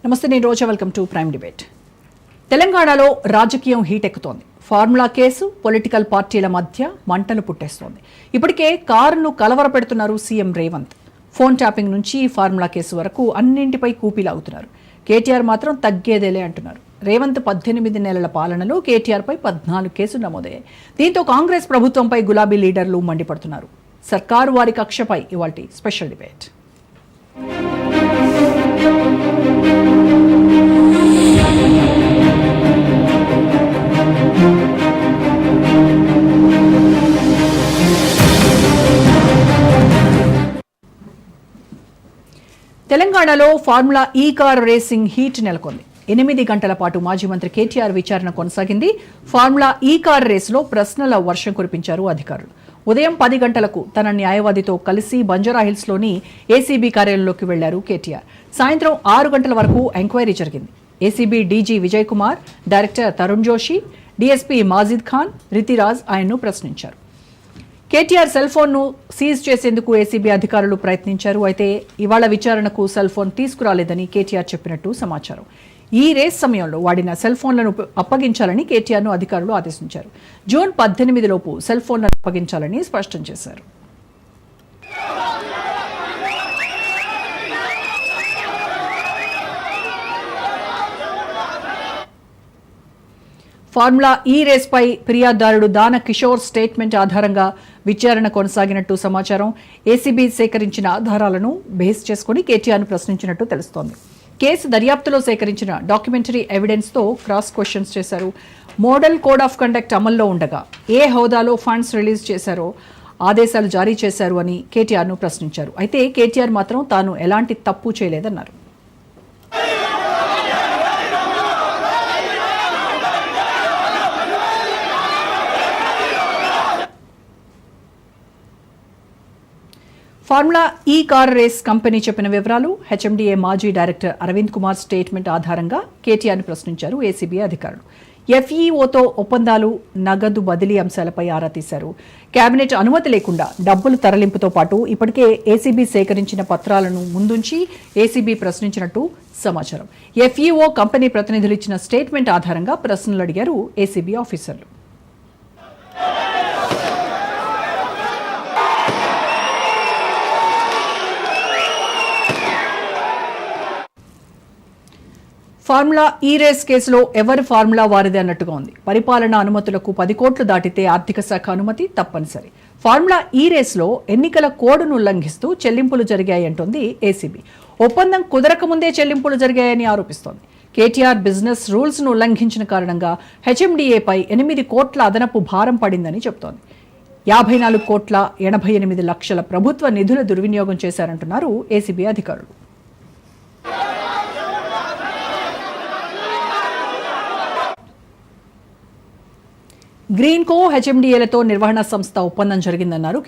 నమస్తే, నేను Roja. Welcome to prime debate. తెలంగాణలో రాజకీయం హీట్ ఎక్కుతోంది. ఫార్ములా కేసు పొలిటికల్ పార్టీల మధ్య మంటలు పుట్టేస్తోంది. ఇప్పటికే కారును కలవరపెడుతున్నారు సీఎం రేవంత్. ఫోన్ ట్యాపింగ్ నుంచి ఫార్ములా కేసు వరకు అన్నింటిపై కూపీలాగుతున్నారు. కేటీఆర్ మాత్రం తగ్గేదేలే అంటున్నారు. రేవంత్ 18 నెలల పాలనలో కేటీఆర్పై 14 కేసులు నమోదయ్యాయి. దీంతో కాంగ్రెస్ ప్రభుత్వంపై గులాబీ లీడర్లు మండిపడుతున్నారు. సర్కారు వారి కక్షపై ఇవాల్టి స్పెషల్ డిబేట్. తెలంగాణలో ఫార్ములా ఈ కార్ రేసింగ్ హీట్ నెలకొంది. 8 గంటల పాటు మాజీ మంత్రి కేటీఆర్ విచారణ కొనసాగింది. ఫార్ములా ఈ కార్ రేసులో ప్రశ్నల వర్షం కురిపించారు అధికారులు. ఉదయం 10 గంటలకు తన న్యాయవాదితో కలిసి బంజారాహిల్స్లోని ఏసీబీ కార్యాలయంలోకి వెళ్లారు కేటీఆర్. సాయంత్రం 6 గంటల వరకు ఎంక్వైరీ జరిగింది. ACB DG Vijay Kumar, director Tarun Joshi, DSP Majid Khan, Ritiraj ఆయన్ను ప్రశ్నించారు. కేటీఆర్ సెల్ ఫోన్ను సీజ్ చేసేందుకు ఏసీబీ అధికారులు ప్రయత్నించారు. అయితే ఇవాళ విచారణకు సెల్ ఫోన్ తీసుకురాలేదని కేటీఆర్ చెప్పినట్టు సమాచారం. ఈ రేస్ సమయంలో వాడిన సెల్ ఫోన్లను అప్పగించాలని కేటీఆర్ను అధికారులు ఆదేశించారు. జూన్ 18 లోపు సెల్ ఫోన్లను అప్పగించాలని స్పష్టం చేశారు. ఫార్ములా ఈ రేస్పై ఫిర్యాదుదారుడు దాన కిషోర్ స్టేట్మెంట్ ఆధారంగా విచారణ కొనసాగినట్టు సమాచారం. ఏసీబీ సేకరించిన ఆధారాలను బేస్ చేసుకుని కేటీఆర్ను ప్రశ్నించినట్టు తెలుస్తోంది. కేసు దర్యాప్తులో సేకరించిన డాక్యుమెంటరీ ఎవిడెన్స్తో క్రాస్ క్వశ్చన్స్ చేశారు. మోడల్ కోడ్ ఆఫ్ కండక్ట్ అమల్లో ఉండగా ఏ హోదాలో ఫండ్స్ రిలీజ్ చేశారో, ఆదేశాలు జారీ చేశారు అని కేటీఆర్ను ప్రశ్నించారు. అయితే కేటీఆర్ మాత్రం తాను ఎలాంటి తప్పు చేయలేదన్నారు. ఫార్ములా ఈ కార్ రేస్ కంపెనీ చెప్పిన వివరాలు, హెచ్ఎండిఏ మాజీ డైరెక్టర్ అరవింద్ కుమార్ స్టేట్మెంట్ ఆధారంగా కేటీఆర్ను ప్రశ్నించారు ఏసీబీ అధికారులు. ఎఫ్ఈఓతో ఒప్పందాలు, నగదు బదిలీ అంశాలపై ఆరా తీశారు. కేబినెట్ అనుమతి లేకుండా డబ్బులు తరలింపుతో పాటు ఇప్పటికే ఏసీబీ సేకరించిన పత్రాలను ముందుంచి ఏసీబీ ప్రశ్నించినట్టు సమాచారం. ఎఫ్ఈఓ కంపెనీ ప్రతినిధులు ఇచ్చిన స్టేట్మెంట్ ఆధారంగా ప్రశ్నలు అడిగారు ఏసీబీ ఆఫీసర్లు. ఫార్ములా ఈ రేస్ కేసులో ఎవరి ఫార్ములా వారిదే అన్నట్టుగా ఉంది. పరిపాలనా అనుమతులకు 10 కోట్లు దాటితే ఆర్థిక శాఖ అనుమతి తప్పనిసరి. ఫార్ములా ఈ రేస్లో ఎన్నికల కోడ్ను ఉల్లంఘిస్తూ చెల్లింపులు జరిగాయంటోంది ఏసీబీ. ఒప్పందం కుదరకముందే చెల్లింపులు జరిగాయని ఆరోపిస్తోంది. కేటీఆర్ బిజినెస్ రూల్స్ను ఉల్లంఘించిన కారణంగా హెచ్ఎండిఏపై 8 కోట్ల అదనపు భారం పడిందని చెబుతోంది. 54 కోట్ల 88 లక్షల ప్రభుత్వ నిధుల దుర్వినియోగం చేశారంటున్నారు ఏసీబీ అధికారులు. గ్రీన్కో, హెచ్ఎండిఏలతో నిర్వహణ సంస్థ ఒప్పందం జరిగిందన్నారు.